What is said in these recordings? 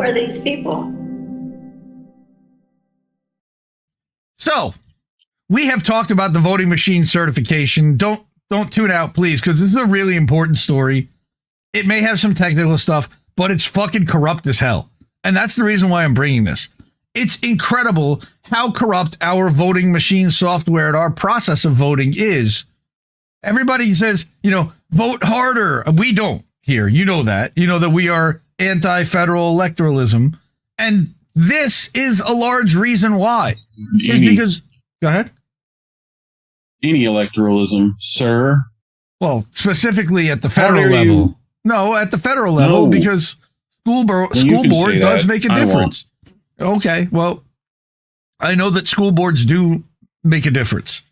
are these people? So, we have talked about the voting machine certification. Don't tune out, please, because this is a really important story. It may have some technical stuff, but it's fucking corrupt as hell. And that's the reason why I'm bringing this. It's incredible how corrupt our voting machine software and our process of voting is. Everybody says, vote harder. We don't here. You know that. You know that we are anti-federal electoralism. And this is a large reason why. It's because... Go ahead. Any electoralism, sir. Well, specifically at the federal level. No, at the federal level, because school board does make a difference. Okay, well, I know that school boards do make a difference.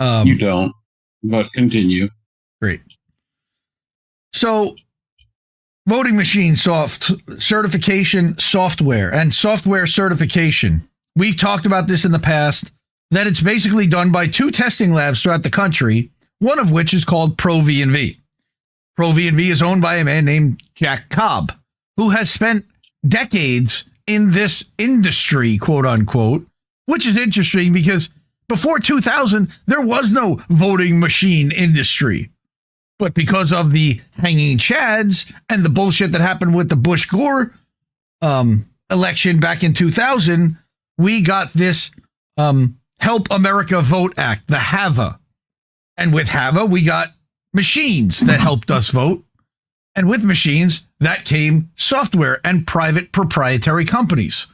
You don't, but continue. Great. So, voting machine certification software and software certification. We've talked about this in the past, that it's basically done by 2 testing labs throughout the country, one of which is called ProV&V. ProV&V is owned by a man named Jack Cobb, who has spent decades in this industry, quote unquote, which is interesting because before 2000, there was no voting machine industry. But because of the hanging chads and the bullshit that happened with the Bush-Gore election back in 2000, we got this Help America Vote Act, the HAVA. And with HAVA, we got machines that helped us vote. And with machines, that came software and private proprietary companies.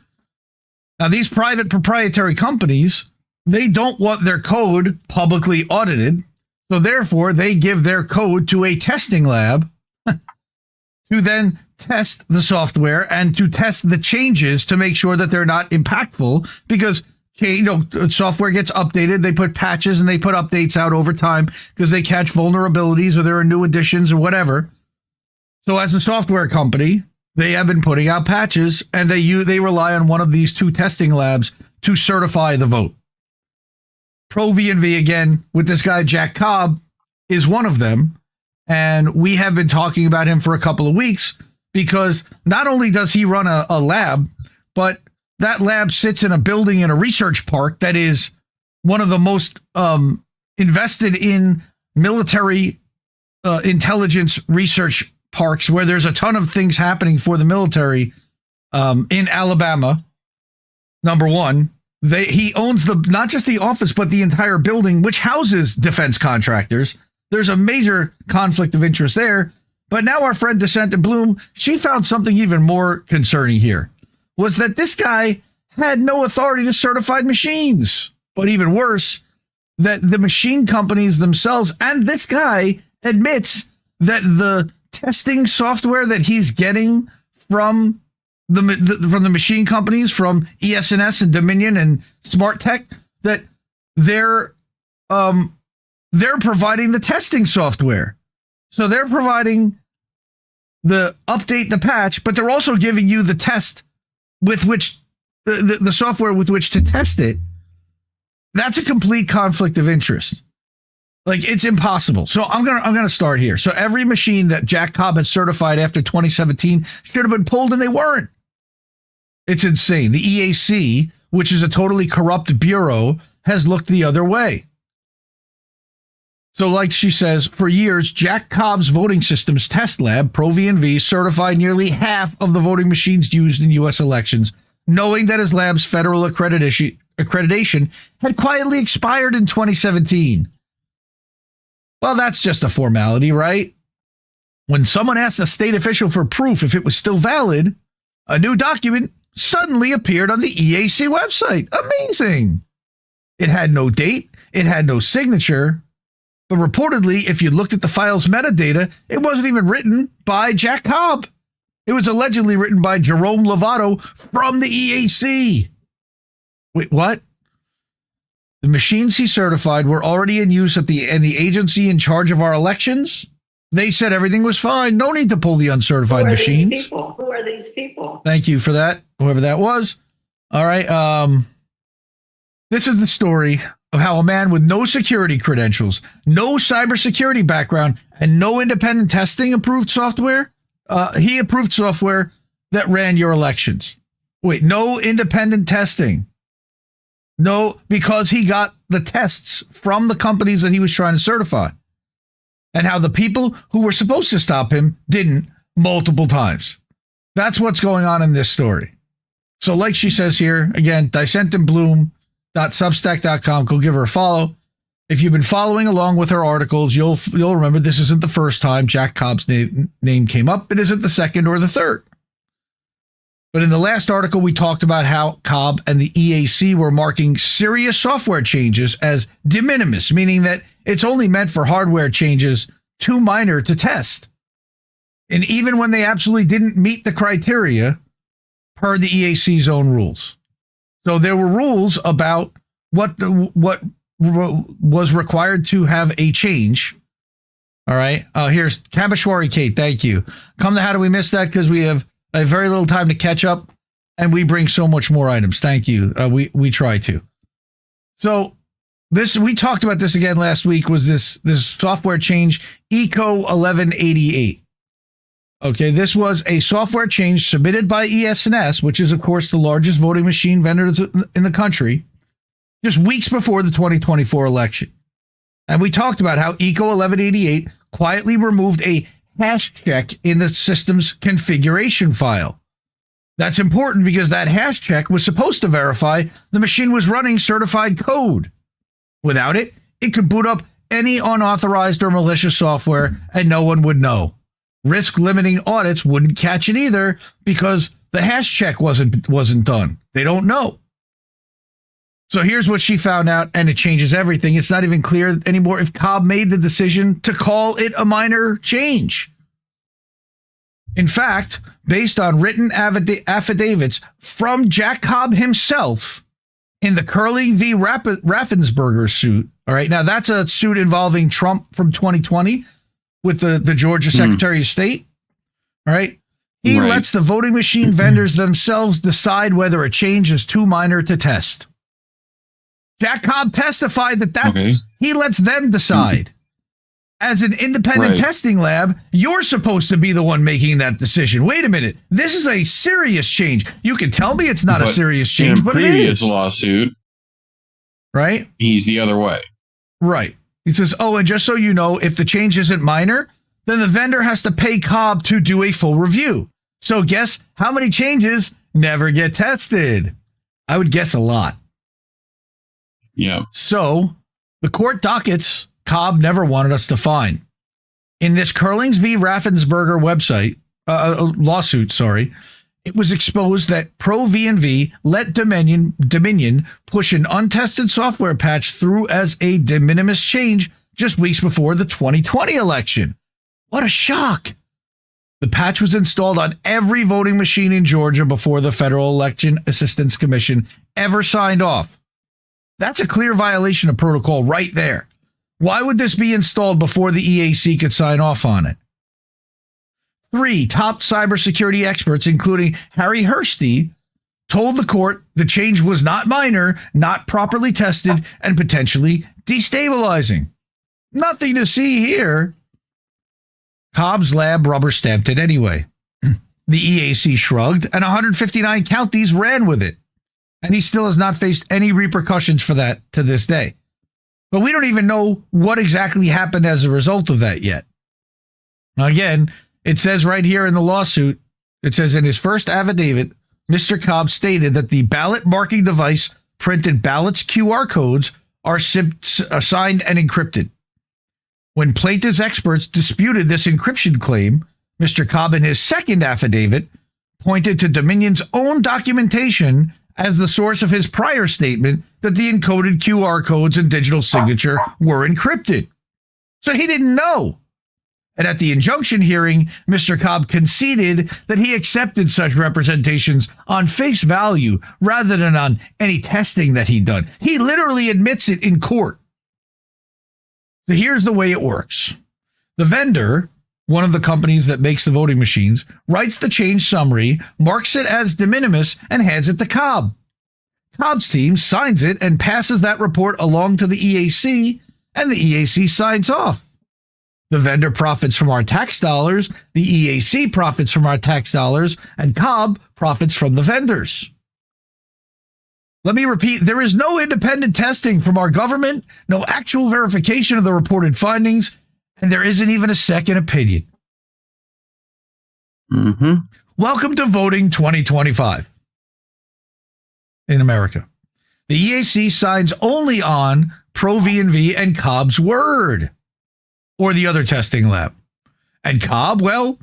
Now, these private proprietary companies, they don't want their code publicly audited. So therefore, they give their code to a testing lab to then test the software and to test the changes to make sure that they're not impactful, because software gets updated, they put patches and they put updates out over time because they catch vulnerabilities or there are new additions or whatever. So as a software company, they have been putting out patches and they rely on one of these 2 testing labs to certify the vote. ProV&V, again, with this guy Jack Cobb, is one of them. And we have been talking about him for a couple of weeks because not only does he run a lab, but that lab sits in a building in a research park that is one of the most invested in military intelligence research parks, where there's a ton of things happening for the military in Alabama. Number one, he owns not just the office, but the entire building, which houses defense contractors. There's a major conflict of interest there. But now our friend Dissent and Bloom, she found something even more concerning here, was that this guy had no authority to certify machines. But even worse, that the machine companies themselves, and this guy admits that the testing software that he's getting from the machine companies, from ES&S and Dominion and Smart Tech, that they're providing the testing software. So they're providing the update, the patch, but they're also giving you the test with which the software with which to test it. That's a complete conflict of interest. Like, it's impossible. So I'm gonna start here. So every machine that Jack Cobb had certified after 2017 should have been pulled, and they weren't. It's insane. The EAC, which is a totally corrupt bureau, has looked the other way. So like she says, for years, Jack Cobb's voting systems test lab, ProV&V, certified nearly half of the voting machines used in U.S. elections, knowing that his lab's federal accreditation had quietly expired in 2017. Well, that's just a formality, right? When someone asked a state official for proof if it was still valid, a new document suddenly appeared on the EAC website. Amazing. It had no date. It had no signature. But reportedly, if you looked at the file's metadata, it wasn't even written by Jack Cobb. It was allegedly written by Jerome Lovato from the EAC. Wait, what? The machines he certified were already in use at the agency in charge of our elections. They said everything was fine. No need to pull the uncertified machines. Who are these people? Thank you for that, whoever that was. All right. This is the story of how a man with no security credentials, no cybersecurity background, and no independent testing approved software. He approved software that ran your elections. Wait, no independent testing. No, because he got the tests from the companies that he was trying to certify. And how the people who were supposed to stop him didn't multiple times. That's what's going on in this story. So like she says here, again, dissentandbloom.substack.com. Go give her a follow. If you've been following along with her articles, you'll remember this isn't the first time Jack Cobb's name came up. It isn't the second or the third. But in the last article, we talked about how Cobb and the EAC were marking serious software changes as de minimis, meaning that it's only meant for hardware changes too minor to test. And even when they absolutely didn't meet the criteria per the EAC's own rules. So there were rules about what was required to have a change. All right. Here's Kabashwari Kate. Thank you. Come to How Do We Miss That? Because we have a very little time to catch up and we bring so much more items. Thank you. We try to. So we talked about this again last week, was this software change, ECO 1188. Okay, this was a software change submitted by ES&S, which is, of course, the largest voting machine vendor in the country, just weeks before the 2024 election. And we talked about how ECO 1188 quietly removed a hash check in the system's configuration file. That's important because that hash check was supposed to verify the machine was running certified code. Without it, it could boot up any unauthorized or malicious software and no one would know. Risk limiting audits wouldn't catch it either because the hash check wasn't done. They don't know. So here's what she found out, and it changes everything. It's not even clear anymore if Cobb made the decision to call it a minor change. In fact, based on written affidavits from Jack Cobb himself in the Curley v. Raffensperger suit. All right, now that's a suit involving Trump from 2020 with the Georgia Secretary of State. All right. He lets the voting machine vendors themselves decide whether a change is too minor to test. Jack Cobb testified that he lets them decide. As an independent testing lab, you're supposed to be the one making that decision. Wait a minute. This is a serious change. You can tell me it's not a serious change, but it is. In a previous lawsuit, right? He's the other way. Right. He says, oh, and just so you know, if the change isn't minor, then the vendor has to pay Cobb to do a full review. So guess how many changes never get tested? I would guess a lot. Yeah. So the court dockets Cobb never wanted us to find. In this Curlings v. Raffensperger lawsuit, it was exposed that Pro V&V let Dominion push an untested software patch through as a de minimis change just weeks before the 2020 election. What a shock. The patch was installed on every voting machine in Georgia before the Federal Election Assistance Commission ever signed off. That's a clear violation of protocol right there. Why would this be installed before the EAC could sign off on it? 3 top cybersecurity experts, including Harry Hursty, told the court the change was not minor, not properly tested, and potentially destabilizing. Nothing to see here. Cobb's lab rubber-stamped it anyway. The EAC shrugged, and 159 counties ran with it. And he still has not faced any repercussions for that to this day. But we don't even know what exactly happened as a result of that yet. Now, again, it says right here in the lawsuit, it says in his first affidavit, Mr. Cobb stated that the ballot marking device printed ballots' QR codes are signed and encrypted. When plaintiff's experts disputed this encryption claim, Mr. Cobb in his second affidavit pointed to Dominion's own documentation as the source of his prior statement that the encoded QR codes and digital signature were encrypted. So he didn't know. And at the injunction hearing, Mr. Cobb conceded that he accepted such representations on face value rather than on any testing that he'd done. He literally admits it in court. So here's the way it works. The vendor, one of the companies that makes the voting machines, writes the change summary, marks it as de minimis, and hands it to Cobb. Cobb's team signs it and passes that report along to the EAC, and the EAC signs off. The vendor profits from our tax dollars, the EAC profits from our tax dollars, and Cobb profits from the vendors. Let me repeat, there is no independent testing from our government, no actual verification of the reported findings, and there isn't even a second opinion. Mm-hmm. Welcome to voting 2025 in America. The EAC signs only on Pro V&V and Cobb's word, or the other testing lab. And Cobb, well,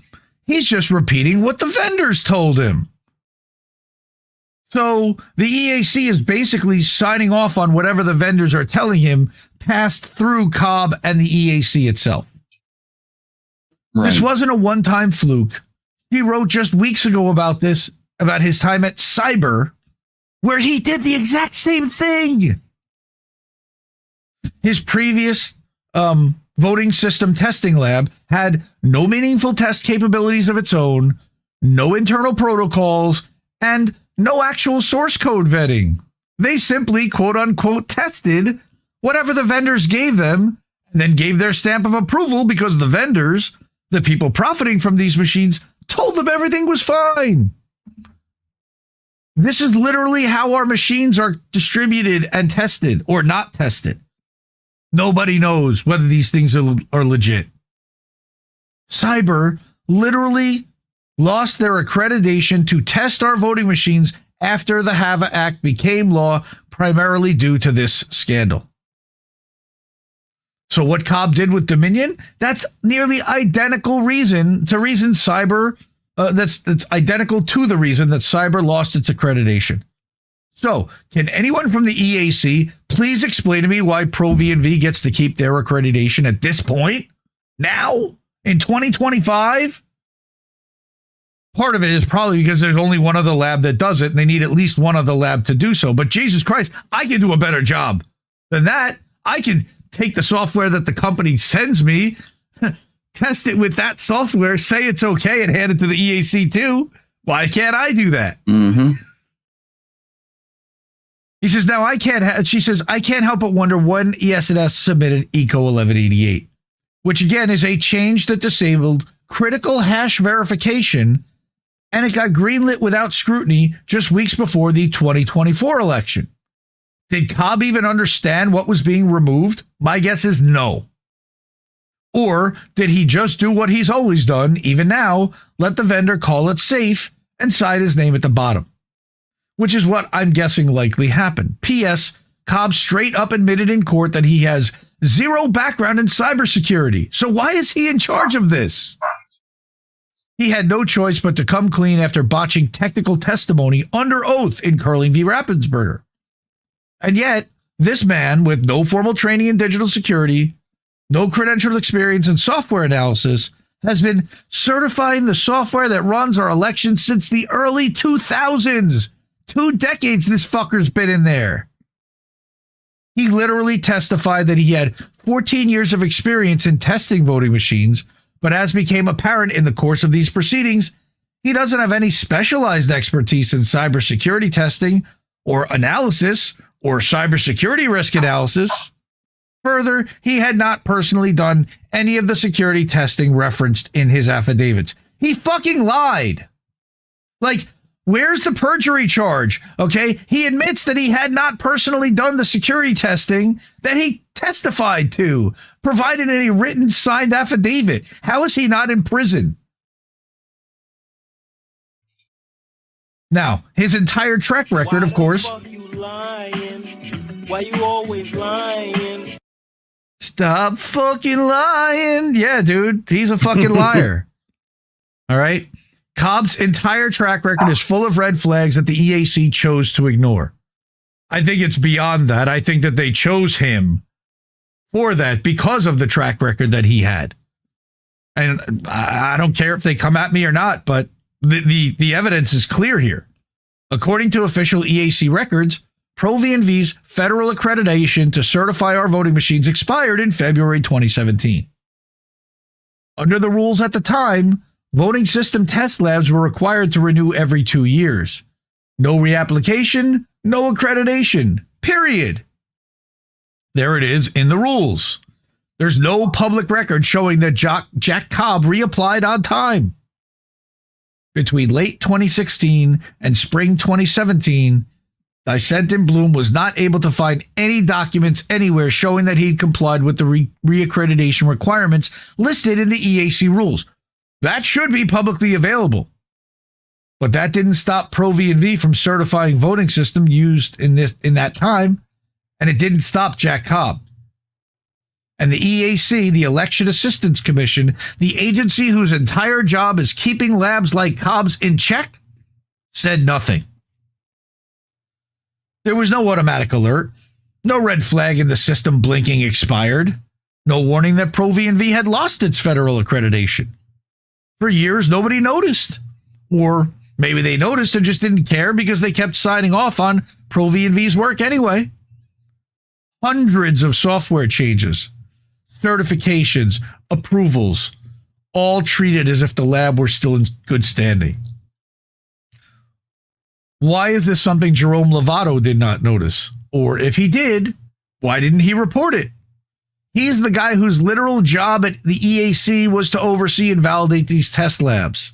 he's just repeating what the vendors told him. So the EAC is basically signing off on whatever the vendors are telling him passed through Cobb and the EAC itself. Right. This wasn't a one-time fluke. He wrote just weeks ago about this, about his time at Cyber, where he did the exact same thing. His previous voting system testing lab had no meaningful test capabilities of its own, no internal protocols, and no actual source code vetting. They simply, quote unquote, tested whatever the vendors gave them and then gave their stamp of approval because the vendors, the people profiting from these machines, told them everything was fine. This is literally how our machines are distributed and tested or not tested. Nobody knows whether these things are legit. Cyber literally lost their accreditation to test our voting machines after the HAVA Act became law, primarily due to this scandal. So what Cobb did with Dominion, that's nearly identical reason Cyber, that's identical to the reason that Cyber lost its accreditation. So can anyone from the EAC please explain to me why Pro V&V gets to keep their accreditation at this point? Now? In 2025? Part of it is probably because there's only one other lab that does it, and they need at least one other lab to do so. But Jesus Christ, I can do a better job than that. I can take the software that the company sends me, test it with that software, say it's okay, and hand it to the EAC too. Why can't I do that? Mm-hmm. He says, now she says, I can't help but wonder when ES&S submitted ECO 1188, which again is a change that disabled critical hash verification, and it got greenlit without scrutiny just weeks before the 2024 election. Did Cobb even understand what was being removed? My guess is no. Or did he just do what he's always done, even now, let the vendor call it safe and sign his name at the bottom? Which is what I'm guessing likely happened. P.S. Cobb straight up admitted in court that he has zero background in cybersecurity. So why is he in charge of this? He had no choice but to come clean after botching technical testimony under oath in Curling v. Raffensperger. And yet, this man with no formal training in digital security, no credentialed experience in software analysis, has been certifying the software that runs our elections since the early 2000s. 2 decades this fucker's been in there. He literally testified that he had 14 years of experience in testing voting machines, but as became apparent in the course of these proceedings, he doesn't have any specialized expertise in cybersecurity testing or analysis or cybersecurity risk analysis. Further, he had not personally done any of the security testing referenced in his affidavits. He fucking lied. Like, where's the perjury charge? Okay, he admits that he had not personally done the security testing that he testified to, provided in a written signed affidavit. How is he not in prison? Now, his entire track record, of course. Why you lying? Why you always lying? Stop fucking lying. Yeah, dude, he's a fucking liar. All right. Cobb's entire track record is full of red flags that the EAC chose to ignore. I think it's beyond that. I think that they chose him for that because of the track record that he had. And I don't care if they come at me or not, but the evidence is clear here. According to official EAC records, Pro V&V's federal accreditation to certify our voting machines expired in February 2017. Under the rules at the time, voting system test labs were required to renew every 2 years. No reapplication, no accreditation, period. There it is in the rules. There's no public record showing that Jack Cobb reapplied on time. Between late 2016 and spring 2017, Dissent and Bloom was not able to find any documents anywhere showing that he'd complied with the reaccreditation requirements listed in the EAC rules. That should be publicly available. But that didn't stop Pro V&V from certifying voting system used in that time, and it didn't stop Jack Cobb. And the EAC, the Election Assistance Commission, the agency whose entire job is keeping labs like Cobb's in check, said nothing. There was no automatic alert, no red flag in the system blinking expired, no warning that Pro V&V had lost its federal accreditation. For years, nobody noticed. Or maybe they noticed and just didn't care because they kept signing off on Pro V&V's work anyway. Hundreds of software changes, certifications, approvals, all treated as if the lab were still in good standing. Why is this something Jerome Lovato did not notice? Or if he did, why didn't he report it? He's the guy whose literal job at the EAC was to oversee and validate these test labs.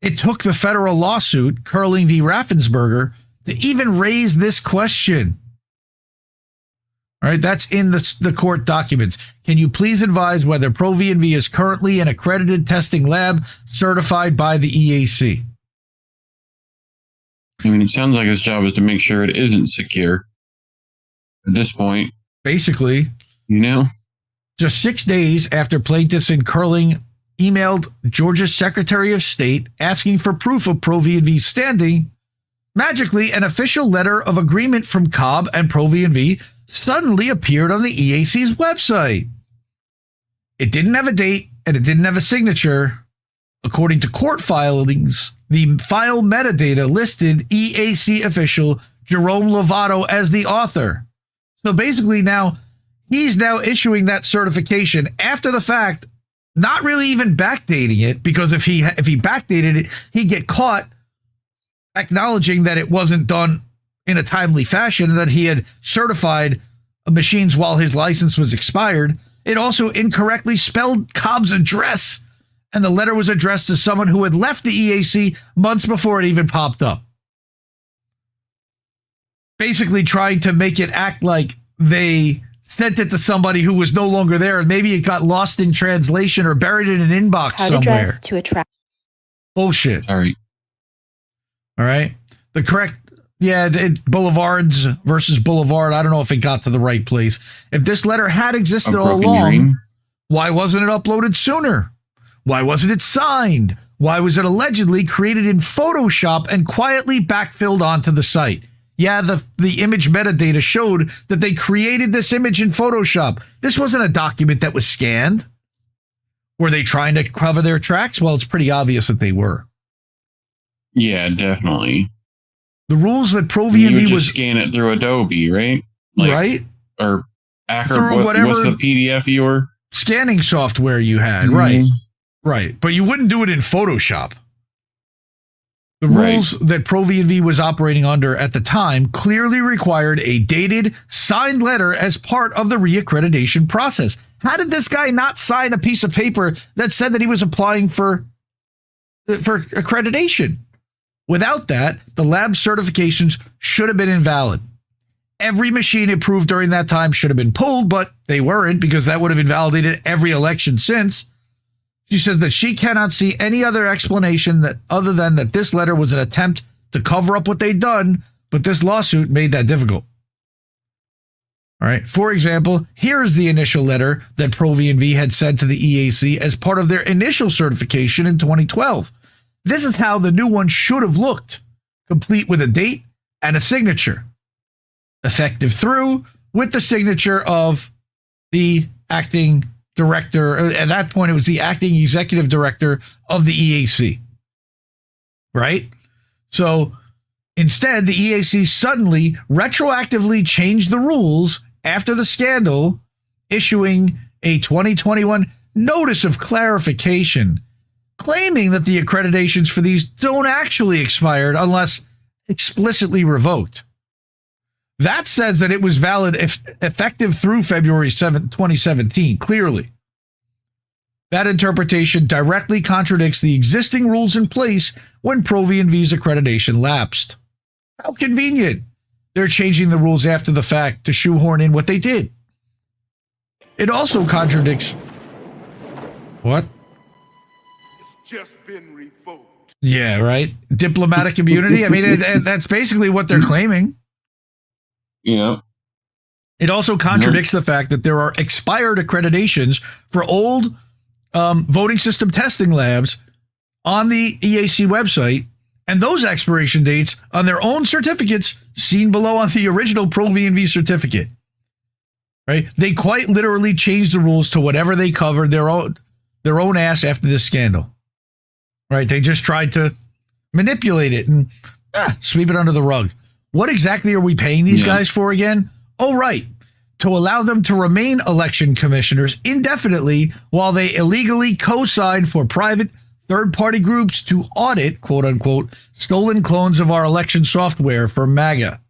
It took the federal lawsuit, Curling v. Raffensperger, to even raise this question. All right, that's in the court documents. Can you please advise whether Pro V&V is currently an accredited testing lab certified by the EAC? I mean, it sounds like his job is to make sure it isn't secure at this point. Basically, you know, just 6 days after plaintiffs in Curling emailed Georgia's Secretary of State asking for proof of Pro V&V's standing, magically an official letter of agreement from Cobb and Pro V&V suddenly appeared on the EAC's website. It didn't have a date and it didn't have a signature. According to court filings, the file metadata listed EAC official Jerome Lovato as the author. So basically now, he's now issuing that certification after the fact, not really even backdating it, because if he backdated it, he'd get caught acknowledging that it wasn't done in a timely fashion and that he had certified machines while his license was expired. It also incorrectly spelled Cobb's address, and the letter was addressed to someone who had left the EAC months before it even popped up. Basically trying to make it act like they sent it to somebody who was no longer there, and maybe it got lost in translation or buried in an inbox somewhere. To attract. Bullshit. all right. All right. The correct, Boulevards versus Boulevard. I don't know if it got to the right place. If this letter had existed all along, why wasn't it uploaded sooner? Why wasn't it signed? Why was it allegedly created in Photoshop and quietly backfilled onto the site? Yeah, the image metadata showed that they created this image in Photoshop. This wasn't a document that was scanned. Were they trying to cover their tracks? Well, it's pretty obvious that they were. Yeah, definitely. The rules that Pro You would V&V just was scan it through Adobe, right? right Or Acro, through whatever what's the PDF you were? scanning software you had, right? Right. But you wouldn't do it in Photoshop. The rules that Pro V&V was operating under at the time clearly required a dated, signed letter as part of the reaccreditation process. How did this guy not sign a piece of paper that said that he was applying for accreditation? Without that, the lab certifications should have been invalid. Every machine approved during that time should have been pulled, but they weren't, because that would have invalidated every election since. She says that she cannot see any other explanation that other than that this letter was an attempt to cover up what they'd done, but this lawsuit made that difficult. All right. For example, here is the initial letter that Pro V&V had sent to the EAC as part of their initial certification in 2012. This is how the new one should have looked, complete with a date and a signature. Effective through with the signature of the acting director. At that point, it was the acting executive director of the EAC. Right? So instead, the EAC suddenly retroactively changed the rules after the scandal, issuing a 2021 notice of clarification, claiming that the accreditations for these don't actually expire unless explicitly revoked. That says that it was valid if effective through February 7th, 2017, clearly. That interpretation directly contradicts the existing rules in place when Pro V&V's accreditation lapsed. How convenient. They're changing the rules after the fact to shoehorn in what they did. It also contradicts... What? It's just been revoked. Yeah, right? Diplomatic immunity? I mean, that's basically what they're claiming. Yeah. It also contradicts the fact that there are expired accreditations for old voting system testing labs on the EAC website, and those expiration dates on their own certificates seen below on the original Pro V&V certificate. Right? They quite literally changed the rules to whatever they covered their own ass after this scandal. Right? They just tried to manipulate it and sweep it under the rug. What exactly are we paying these guys for again? Oh, right. To allow them to remain election commissioners indefinitely while they illegally co-sign for private third-party groups to audit, quote unquote, stolen clones of our election software for MAGA.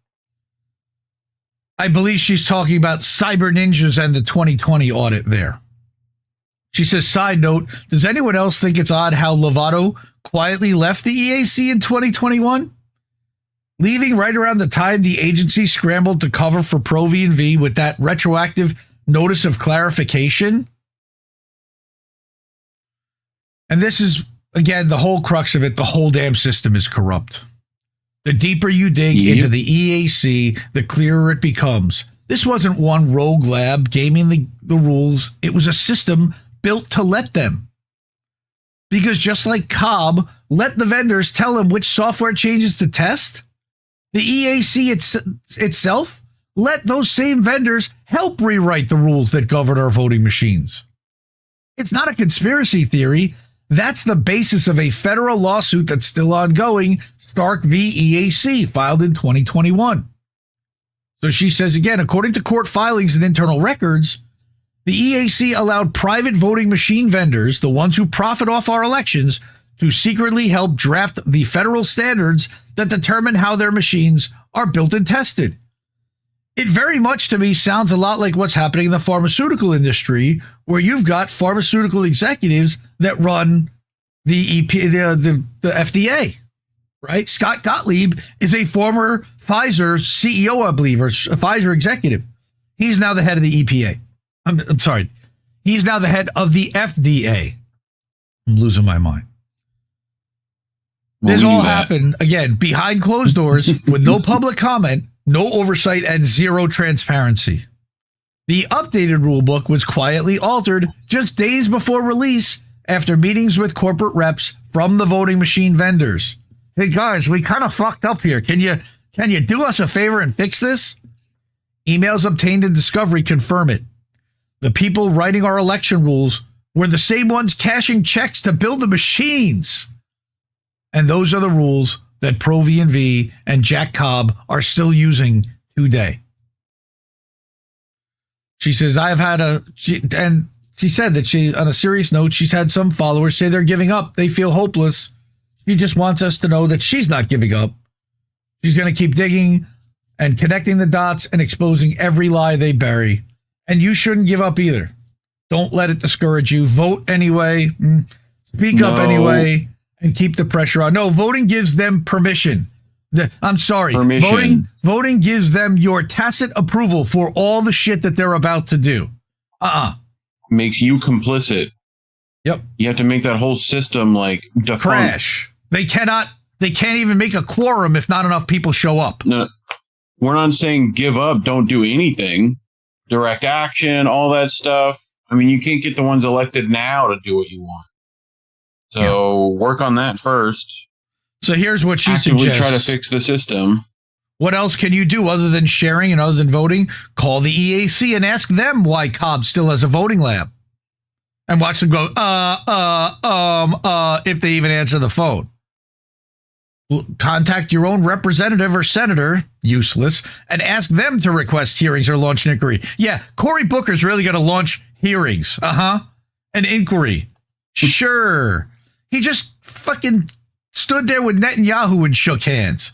I believe she's talking about cyber ninjas and the 2020 audit there. She says, side note, does anyone else think it's odd how Lovato quietly left the EAC in 2021? Leaving right around the time the agency scrambled to cover for Pro V&V with that retroactive notice of clarification. And this is, again, the whole crux of it. The whole damn system is corrupt. The deeper you dig into the EAC, the clearer it becomes. This wasn't one rogue lab gaming the rules. It was a system built to let them. Because just like Cobb let the vendors tell him which software changes to test, the EAC itself let those same vendors help rewrite the rules that govern our voting machines. It's not a conspiracy theory. That's the basis of a federal lawsuit that's still ongoing, Stark v. EAC, filed in 2021. So she says again, according to court filings and internal records, the EAC allowed private voting machine vendors, the ones who profit off our elections, to secretly help draft the federal standards that determine how their machines are built and tested. It very much to me sounds a lot like what's happening in the pharmaceutical industry, where you've got pharmaceutical executives that run the FDA, right? Scott Gottlieb is a former Pfizer CEO, I believe, or a Pfizer executive. He's now the head of the EPA. I'm sorry. He's now the head of the FDA. I'm losing my mind. This all happened, again, behind closed doors with no public comment, no oversight, and zero transparency. The updated rulebook was quietly altered just days before release after meetings with corporate reps from the voting machine vendors. Hey, guys, we kind of fucked up here. Can you do us a favor and fix this? Emails obtained in discovery confirm it. The people writing our election rules were the same ones cashing checks to build the machines. And those are the rules that Pro V&V and Jack Cobb are still using today. She says, and she said that she, on a serious note, she's had some followers say they're giving up. They feel hopeless. She just wants us to know that she's not giving up. She's going to keep digging and connecting the dots and exposing every lie they bury. And you shouldn't give up either. Don't let it discourage you. Vote anyway. Speak up anyway. And keep the pressure on. No, voting gives them permission. I'm sorry. Permission. Voting gives them your tacit approval for all the shit that they're about to do. Makes you complicit. Yep. You have to make that whole system like defunct. Crash. They can't even make a quorum if not enough people show up. No, we're not saying give up, don't do anything. Direct action, all that stuff. I mean, you can't get the ones elected now to do what you want. So work on that first. So here's what she Actively suggests. Try to fix the system. What else can you do other than sharing and other than voting? Call the EAC and ask them why Cobb still has a voting lab. And watch them go, if they even answer the phone. Contact your own representative or senator, useless, and ask them to request hearings or launch an inquiry. Yeah, Cory Booker's really going to launch hearings. An inquiry. Sure. He just fucking stood there with Netanyahu and shook hands.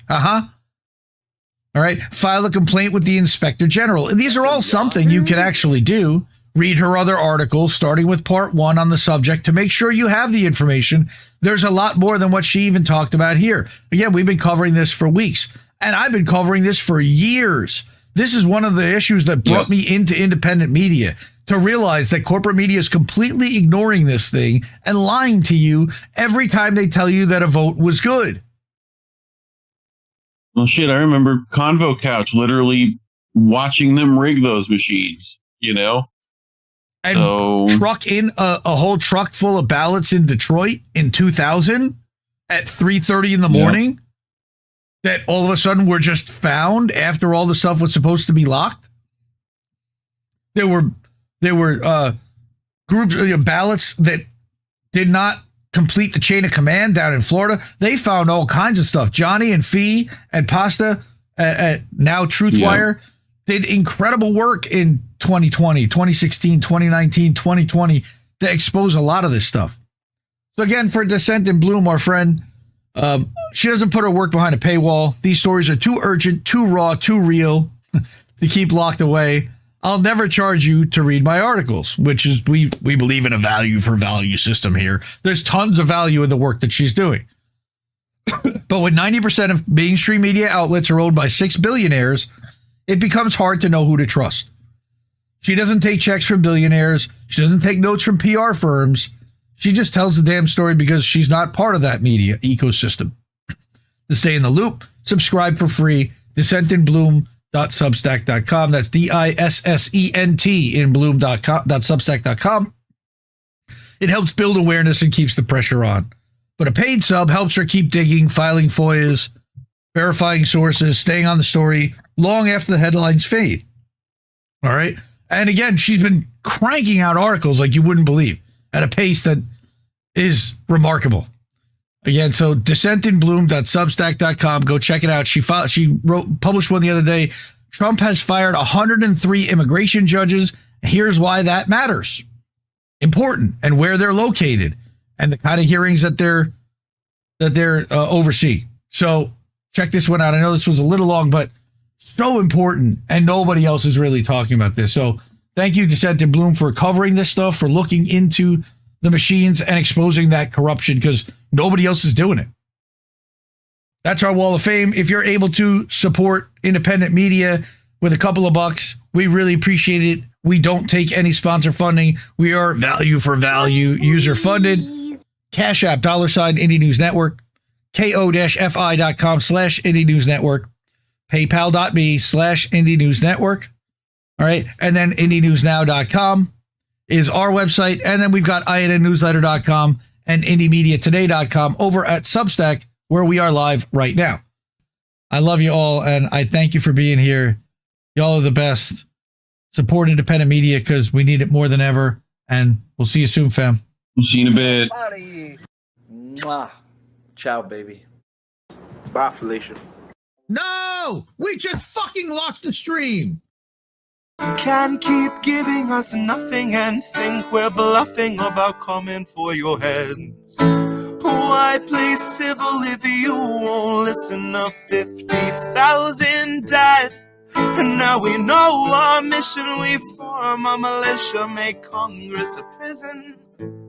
All right. File a complaint with the Inspector General. And these are all something you can actually do. Read her other articles, starting with part 1 on the subject, to make sure you have the information. There's a lot more than what she even talked about here. Again, we've been covering this for weeks, and I've been covering this for years. This is one of the issues that brought me into independent media, to realize that corporate media is completely ignoring this thing and lying to you every time they tell you that a vote was good. Well, shit, I remember Convo Couch literally watching them rig those machines, you know? And truck in a whole truck full of ballots in Detroit in 2000 at 3:30 in the morning that all of a sudden were just found after all the stuff was supposed to be locked. There were groups of ballots that did not complete the chain of command down in Florida. They found all kinds of stuff. Johnny and Fee and Pasta at now Truthwire did incredible work in 2020, 2016, 2019, 2020 to expose a lot of this stuff. So again, for Dissent in Bloom, our friend, she doesn't put her work behind a paywall. These stories are too urgent, too raw, too real to keep locked away. I'll never charge you to read my articles, which is, we believe in a value for value system here. There's tons of value in the work that she's doing. But when 90% of mainstream media outlets are owned by 6 billionaires, it becomes hard to know who to trust. She doesn't take checks from billionaires. She doesn't take notes from PR firms. She just tells the damn story because she's not part of that media ecosystem. To stay in the loop, subscribe for free. DissentInBloom.substack.com. That's DISSENT in bloom.substack.com. It helps build awareness and keeps the pressure on. But a paid sub helps her keep digging, filing FOIAs, verifying sources, staying on the story long after the headlines fade. All right. And again, she's been cranking out articles like you wouldn't believe at a pace that is remarkable. Again, so dissentinbloom.substack.com. Go check it out. She published one the other day. Trump has fired 103 immigration judges. Here's why that matters. Important, and where they're located, and the kind of hearings that they're oversee. So check this one out. I know this was a little long, but so important, and nobody else is really talking about this. So thank you, Dissent in Bloom, for covering this stuff, for looking into the machines and exposing that corruption, because nobody else is doing it. That's our Wall of Fame. If you're able to support independent media with a couple of bucks, we really appreciate it. We don't take any sponsor funding. We are value for value, user funded. Cash App, $ Indie News Network, ko-fi.com/Indie News Network, paypal.me/Indie News Network. All right. And then IndieNewsNow.com is our website. And then we've got INNNewsletter.com and IndieMediaToday.com over at Substack, where we are live right now. I love you all, and I thank you for being here. Y'all are the best. Support independent media because we need it more than ever. And we'll see you soon, fam. We'll see you in a bit. Mwah. Ciao, baby. Bye, Felicia. No! We just fucking lost the stream! You can't keep giving us nothing and think we're bluffing about coming for your heads. Why play civil if you won't listen? 50,000 died, and now we know our mission. We form a militia, make Congress a prison.